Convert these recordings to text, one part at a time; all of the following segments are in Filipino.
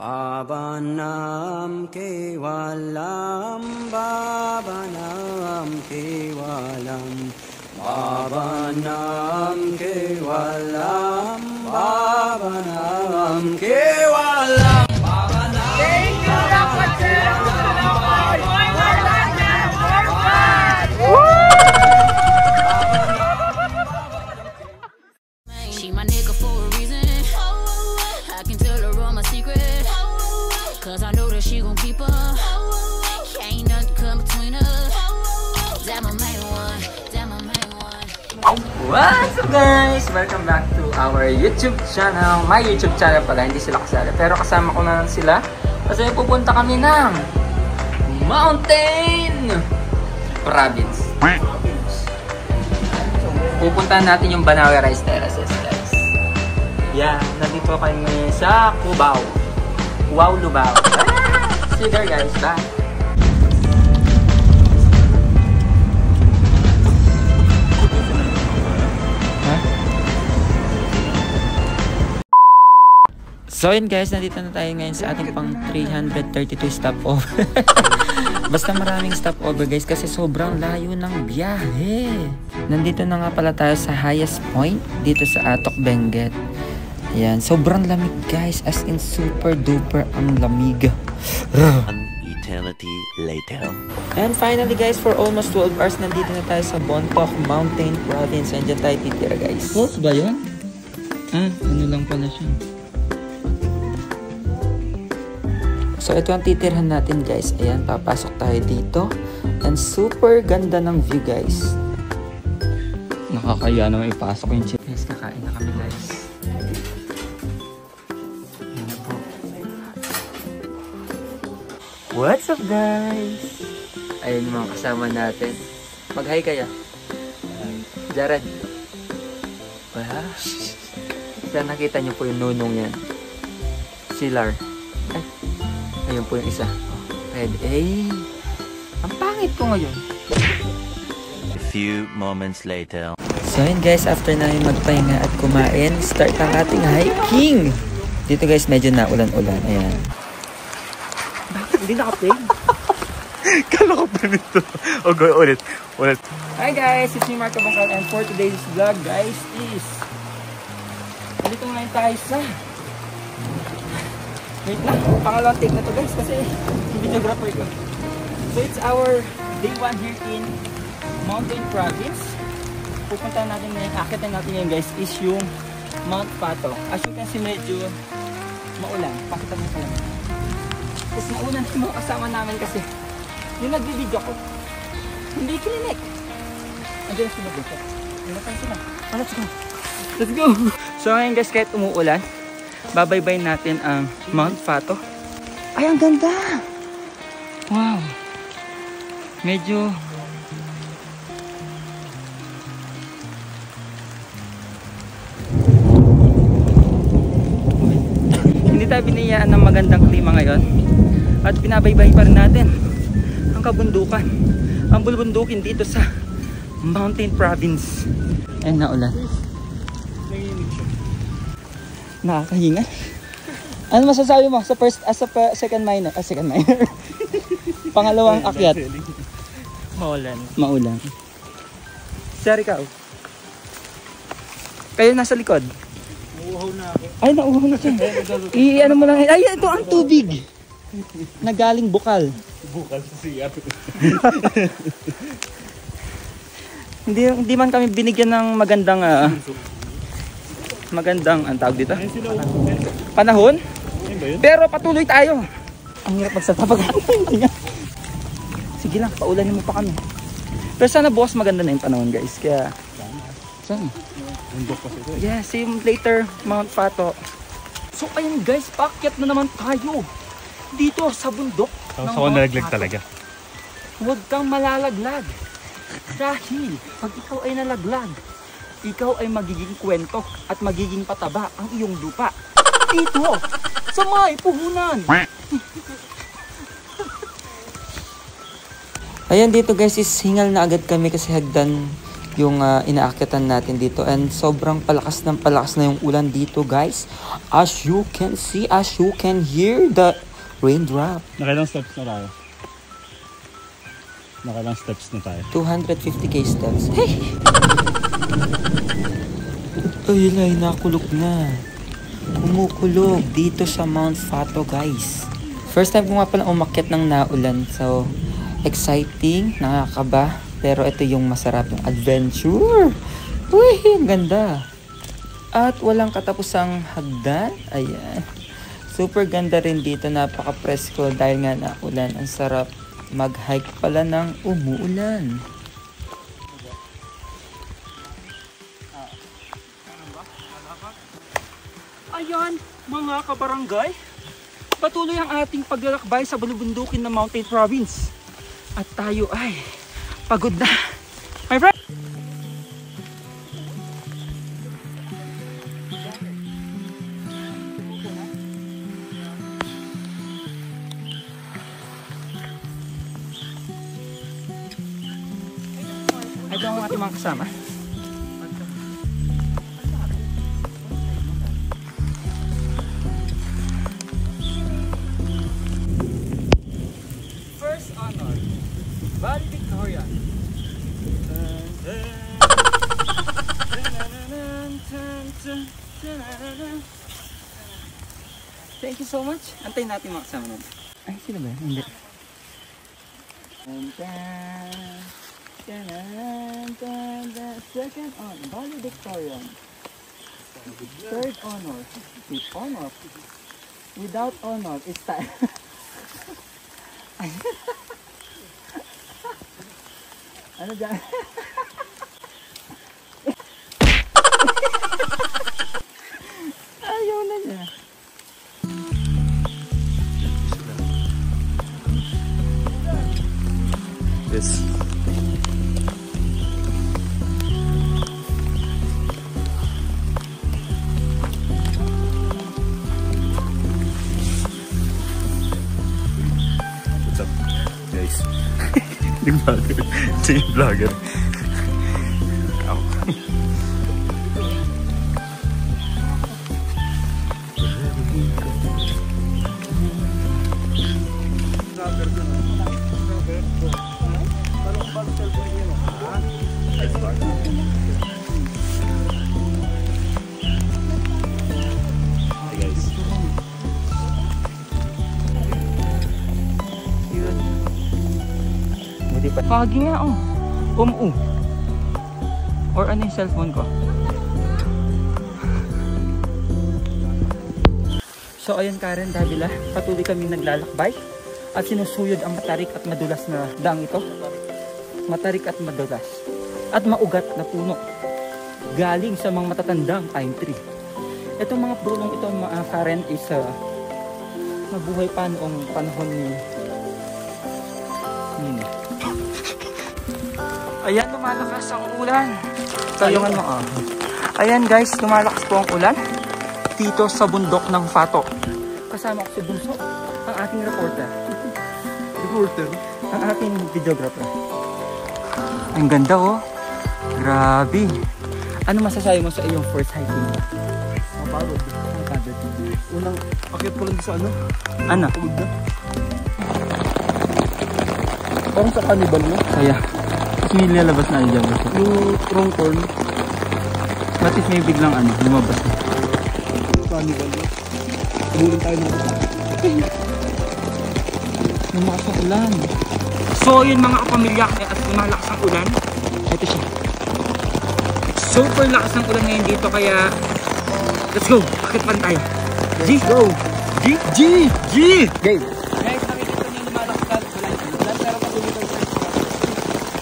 Bhavanam Kevalam, Bhavanam Kevalam, Bhavanam Kevalam, Bhavanam Kevalam. Thank you, She my nigga for a reason. I can tell her all my secrets, cause I know that she gon' keep up. Can't nothing come between us. That my main one, that my main one. What's up guys? Welcome back to our YouTube channel. My YouTube channel pala, hindi sila kasali. Pero kasama ko na sila kasi pupunta kami ng Mountain Province. Pupuntahan natin yung Banawe Rice Terraces, guys. Yan, nandito kami sa Cubao. Wow, Lubao. See you there, guys. Bye. So yun guys, nandito na tayo ngayon sa ating pang 332 stopover. Basta maraming stopover guys kasi sobrang layo ng biyahe. Nandito na nga pala tayo sa highest point dito sa Atok Benguet. Ayan, sobrang lamig guys, as in super duper ang lamig. An eternity later. And finally guys, for almost 12 hours nandito na tayo sa Bontoc Mountain Province. And dyan tayo titira guys. Falls ba yun? Ano lang pala siya. So ito ang titirhan natin guys. Ayan, papasok tayo dito. And super ganda ng view guys. Nakakaya naman ipasok yung chip. Guys, kakain na kami guys. Ayan na po. What's up guys? Ayun yung mga kasama natin. Mag-hi kaya? Jared. Wala. Saan nakita nyo po yung nunong yan? Silar. Ayun po yung isa. Red A. Ang pangit ko ngayon. A few moments later. So yun guys, after namin magpahinga at kumain, start ang ating hiking. Dito guys, medyo naulan-ulan. Ayan. Bakit hindi naka-play? Kala ko pa nito. Okay, ulit. Hi guys, it's me Marco Bangkal and for today's vlog guys is dito ngayon tayo sa wait lang, pangalawang take na to guys kasi videographer ko. So it's our day 1 here in Mountain Province. Pupunta natin ngayon, akitin natin ngayon guys is yung Mount Pato. As you can see medyo maulan, pakita mo pala. Tapos maulan yung mga kasama namin kasi yung nagbibideo ko hindi kilinik. Andiyan na sila dito. Hinatan sila. Let's go! So ngayon guys, kahit umuulan, babaybay natin ang Mount Pato. Ay, ang ganda! Wow! Medyo hindi tayo biniyaan ng magandang klima ngayon at binabaybay pa rin natin ang kabundukan, ang bulbundukin dito sa Mountain Province. Ay, naulan. Nakakahinga. Ano masasabi mo sa first as a second minor? Pangalawang akyat. Maulan. Sir, ikaw. Kayo nasa likod. Nauuhaw na ako. Ay, nauuhaw na siya. I-ano mo lang. Ay, ito ang tubig. Nagaling bukal. Bukal sa siya. Hindi man kami binigyan ng magandang ang tawag dito. Panahon. Pero patuloy tayo. Ang hirap magsalita pag sige lang, paulanin mo pa kami. Pero sana bukas maganda na yung panahon guys. Kaya sana. Yeah, see you later Mount Pato. So ayun guys, paakyat na naman tayo dito sa bundok. So nalaglag talaga. Huwag kang malalaglag. Dahil pag ikaw ay nalaglag, ikaw ay magiging kwento at magiging pataba ang iyong lupa. Dito, sa may puhunan. Ayan dito guys, is hingal na agad kami kasi hagdan yung inaakyatan natin dito. And sobrang palakas na yung ulan dito, guys. As you can see, as you can hear the raindrop. Nakailang steps na tayo? Nakailang steps na tayo? 250k steps. Hey! Ayun ay, nakulog na. Kumukulog dito sa Mount Fato, guys. First time ko nga pala umakyat ng naulan. So, exciting, nakakaba. Pero ito yung masarap, yung adventure. Uy, ang ganda. At walang katapusang hagdan. Ayan. Super ganda rin dito. Napaka-presko dahil nga naulan. Ang sarap mag-hike pala ng umuulan. Ayan, mga kabarangay. Patuloy ang ating paglalakbay sa bulubundukin ng Mountain Province. At tayo ay pagod na. My friend! Ito ang ating mga kasama. First honor, Valley Victoria. Thank you so much. Antayin natin mga kasama natin. Ay, sila ba? Hindi. Second honor, Valley Victoria. Third honor, with honor. Without honor, it's time. Ano dyan? Ayaw na niya. Yes. What's up, guys? Hindi vlogger. Sige, vlogger. Foggy nga oh. Or ano yung cellphone ko? So ayun Karen, Davila, patuloy kami naglalakbay at sinusuyod ang matarik at madulas na daang ito. Matarik at madulas at maugat na puno galing sa mga matatandang pine tree. Itong mga punong ito mga Karen is nabuhay pa noong panahon ni Nino. Ayan, lumalakas ang ulan. Kayungan mo ah. Ayan guys, lumalakas po ang ulan dito sa bundok ng Fato. Kasama ko si Bunso, ang ating reporter. Ang ating videographer. Ang ganda oh. Grabe. Ano masasabi mo sa iyong first hiking? Mapagod. Unang akit ko lang sa ano? Ano? Pagod na. Parang sa cannibal mo. Kaya. May lalabas na dyan. Yung wrong turn. What if may biglang ano, lumabas na? Cannibal mo. Tumulong tayo ng ulan. Lumakas ang ulan. So yun mga kapamilya, at lumalakas ang ulan. Ito siya. Super lakas ng ulan ngayon dito kaya let's go! Akit pa tayo. G! Go! G! G! G! Game! Guys, nakikita niyo lumalakas ang ulan. Ulan pero patuloy tayo sa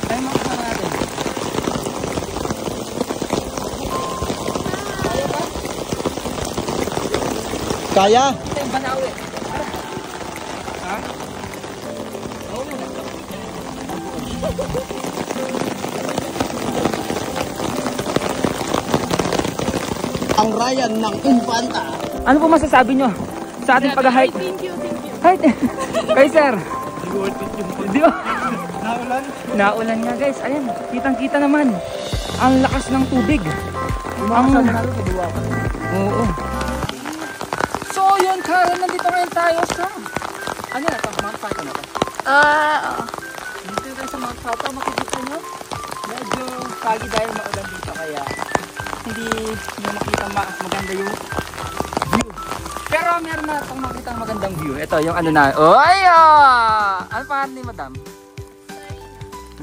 tayo mga kasama natin. Kaya? Ito yung Banawe. Ha? Oo na. Ang Ryan ng Infanta. Ano po masasabi nyo sa ating pag-hike? Thank you. Hi, sir. Di ba? Naulan nga guys. Ayan, kitang-kita naman. Ang lakas ng tubig. Oo. So yun, Karen, nandito ngayon tayo sa... Ano na ito? Mount Fato na ito? Dito tayo sa Mount Fato. Makikita nyo? Medyo foggy dahil maulan dito. Kaya hindi nyo makita maganda yung view. Pero meron na itong makita magandang view. Ito yung ano na. Oy! Ano pangalan ni Madam?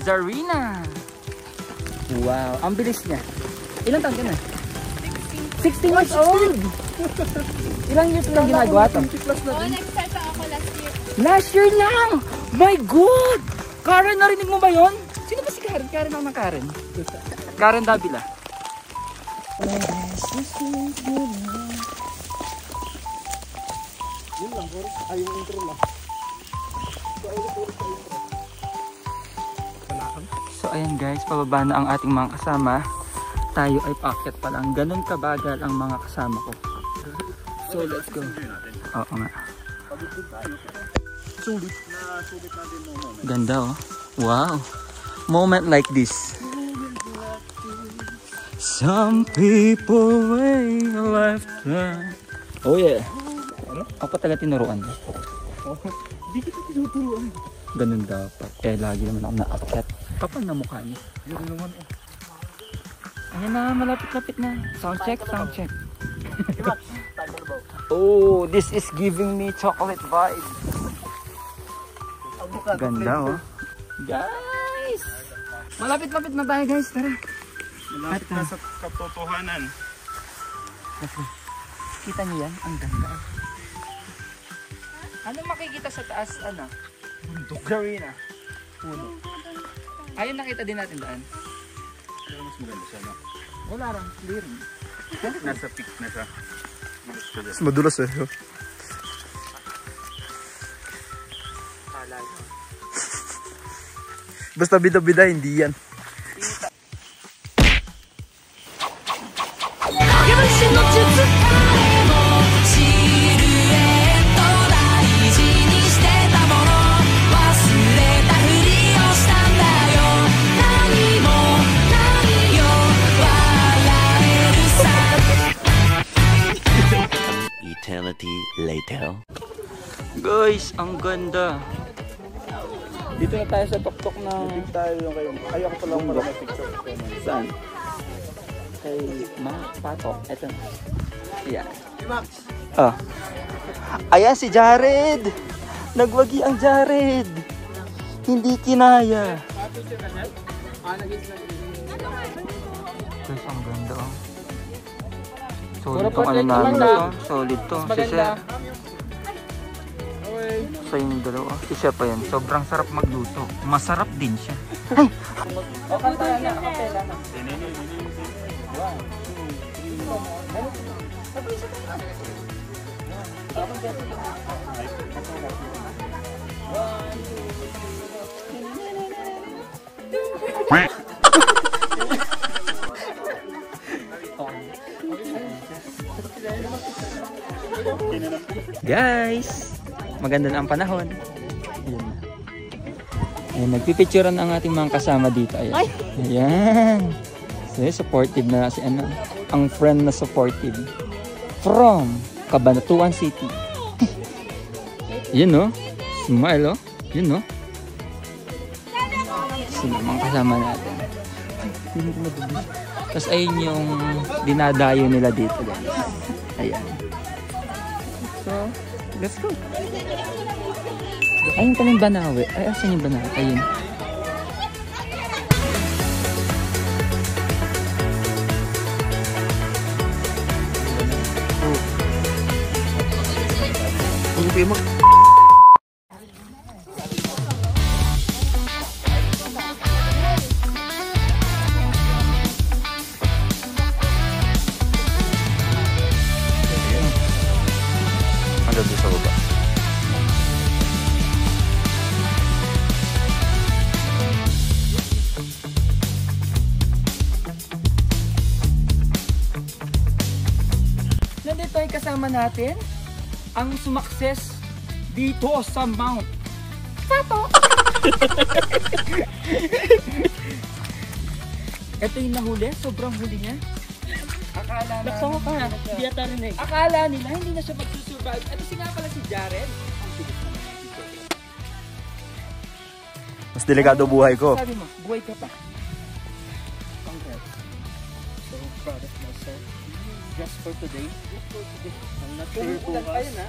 Zarina. Wow, ang bilis niya. Ilang taon ka na? 16 years old! Ilang years lang ginagawa ito? Nag-start ako last year. Last year lang! My God! Karen, narinig mo ba yun? Sino ba si Karen? Karen ang Karen. Karen Davila. Yun lang, ay yung intro lang. So ayan guys, pababa na ang ating mga kasama. Tayo ay paakyat pa lang. Ganun kabagal ang mga kasama ko. So let's go. Oo nga. Sulit natin mo moment. Ganda oh. Wow. Moment like this. Some people wait a lifetime. Oh yeah. Ako talaga tinuruan. Di kita tinuturuan. Ganun dapat. Eh lagi naman ako naakyat. Kapal na mukha niya. Yun naman Ayan na, malapit-lapit na. Sound check, sound check. Oh, this is giving me chocolate vibe. Ganda oh. Guys! Malapit-lapit na tayo guys, tara. Malapit na sa katotohanan. Kita niyo yan? Ang ganda. Ano makikita sa taas? Ano? Bundok. Zarina. Puno. Ayun, nakita din natin daan. Pero mas maganda siya, no? Wala lang, clearing. Nasa peak na siya. Mas madulas eh. Basta bida-bida, hindi yan. Eternity later. Guys, ang ganda. Dito na tayo sa tuktok ng... Tayo yung kayo. Ayaw ko pala para may picture. Saan? Kay Mount Fato. Ito. Ayan. Oh. Ayan si Jared. Nagwagi ang Jared. Hindi kinaya. Guys, ang ganda oh. Solid tong ano namin to. Solid to. Si Chef. Sa yung dalawa. Si Chef pa yan. Sobrang sarap magluto. Masarap din siya. Ay! O, kanta na. Kapela na. Guys, maganda na ang panahon. Ayan. Ayan, nagpipicturean ang ating mga kasama dito. Ayan. Ayan. So, supportive na si ano, ang friend na supportive from Cabanatuan City. Yun no? Smile oh. Yun no? Sino mga kasama natin. Tapos ayun yung dinadayo nila dito guys. Ayan. So, let's go. Ayun pala yung Banawe. Ay, asan yung Banawe? Ayun. Ano doon sa baba? Nandito ay kasama natin ang sumakses dito sa Mount Ito yung nahuli, sobrang huli niya. Akala na, Naksawa ka, hindi ata rinig. akala nila hindi na siya magsusurvive. Ito si nga pala si Jared. Ang bilis naman yan si Jared. Mas delikado buhay ko. Sabi mo, buhay ka pa. Congrats. So proud of myself. Just for today. I'm not Kung sure ulan pa bukas. yun ha.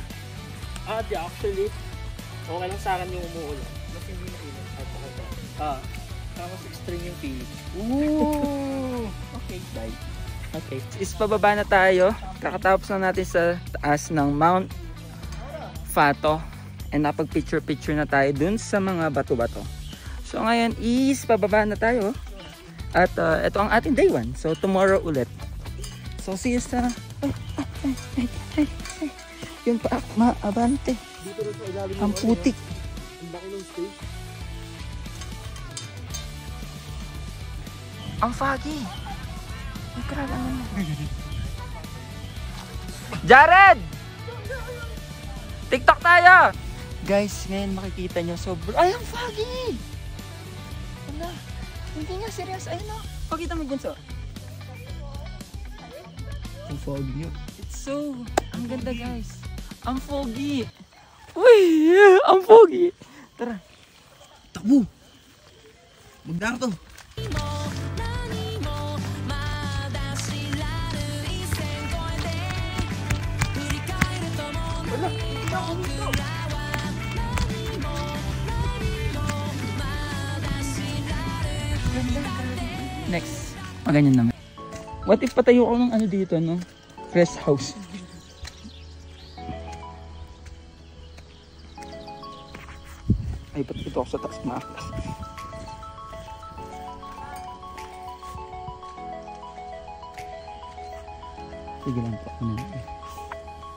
Di actually, okay lang sa akin yung umuulan. Kasi hindi na ilan. Mas extreme yung feeling. Ooh! Okay, bye. Okay, is pababa na tayo. Kakatapos na natin sa taas ng Mount Fato. And napag-picture-picture na tayo dun sa mga bato-bato. So ngayon is pababa na tayo. At ito ang ating day 1. So tomorrow ulit. So see you sa... Yun pa, maabante. Dito rin sa ilalim Ang putik. Ang laki ng stage. Ang foggy. Ang karala naman. Jared! TikTok tayo! Guys, ngayon makikita nyo sobrang... Ay, ang foggy! Wala. Hindi nga serious. Ayun o. Pakita mo dyan, so. Ang foggy nyo. It's so... Ang ganda, guys. Ang foggy. Uy! Ang foggy. Tara. Takbo! Magdaro to. Next. Maganyan naman. What if patayo ako ng ano dito, no? Rest house. Ay, ba't dito ako sa taas maakas? Sige lang po.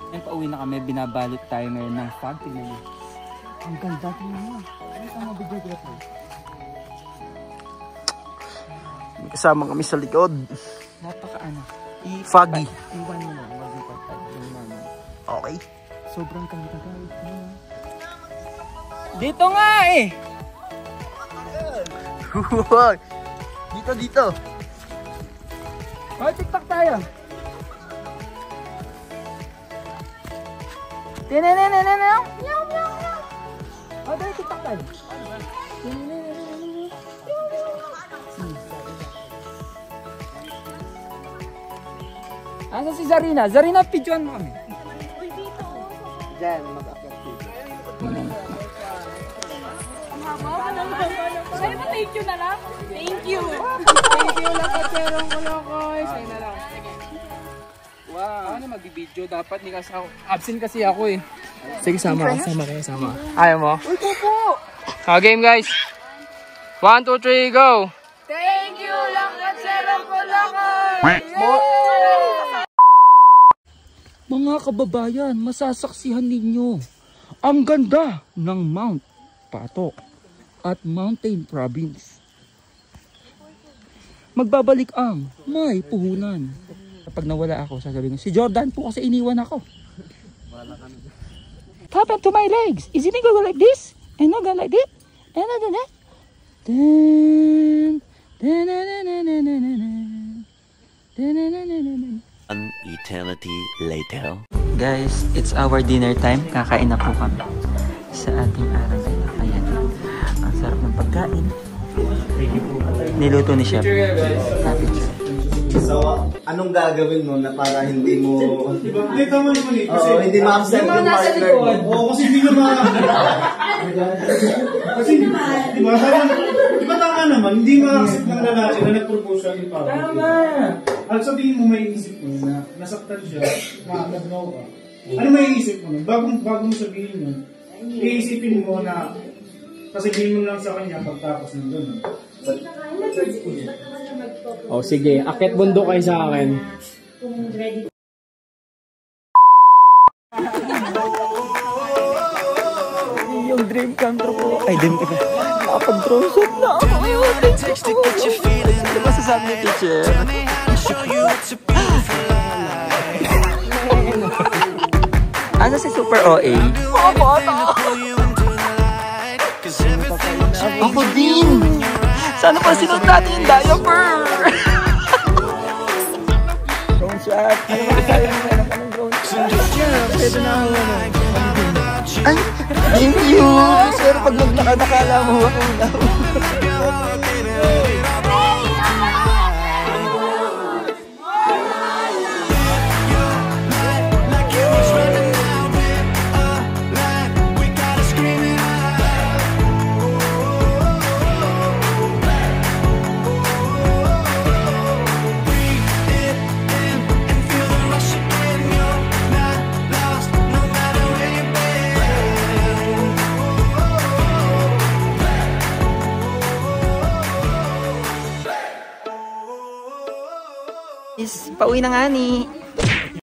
Ngayon pauwi na kami. Binabalot tayo ngayon ng fog. Tingnan mo. Ang ganda. Tingnan mo. Ano ang mabigay-grapper? Kasama kami sa likod. Napaka-ano. Foggy. Iwan mo lang. Mag-ipatag. Okay. Sobrang ganda guys. Dito nga eh. Dito. Oh, TikTok tayo. Tineneneneneneng. Meow, meow, meow. Oh, dahil TikTok tayo. Asa si Zarina? Zarina, pidyoan mo kami. Diyan, mag-akit dito. Ay, thank you na lang. Thank you. Thank you lang at serong ko lang ko. Sa'yo na lang. Wow. Ano mag-video? Dapat hindi kasi ako. Absent kasi ako eh. Sige, sama kayo. Ayaw mo? Uy, kupo! Game guys. 1, 2, 3, go! Thank you lang at serong ko lang. Mga kababayan, masasaksihan ninyo ang ganda ng Mount Fato at Mountain Province. Magbabalik ang may puhunan. Kapag nawala ako, sasabihin ko, si Jordan po kasi iniwan ako. What happened to my legs? Is it going to go like this? And not go like this? And not go like that? An eternity later. Guys, it's our dinner time. Kakain na po kami sa ating araw. Ayan. Ang sarap ng pagkain. Niluto ni Chef. So, anong gagawin mo na para hindi mo... Dito mo naman eh. Kasi hindi ma-upset yung partner mo. Oo, kasi hindi naman... Kasi, di ba, di ba tama naman, hindi ma-accept ng lalaki na nag-propose siya yung partner. Tama! At sabihin mo, may isip mo na nasaktan siya, nagnaw ka. Ano may isip mo? Bago mo sabihin yun, iisipin mo na sasabihin mo lang sa kanya pagtapos ng doon. Oh, sige. Akit bundok kayo sa akin. Yung dream come true po. Ay, dream ka. Nakapag-drone shot na ako. Ano masasabi ni teacher? Ano si Super OA? Ako din! Sana pa sinuot natin yung diaper! Drone shot! Ano ba tayo naman? Anong drone shot? Pwede na ako ay! Thank you! Pero pag naglakad, nakala mo ako daw. Pauwi na nga ni.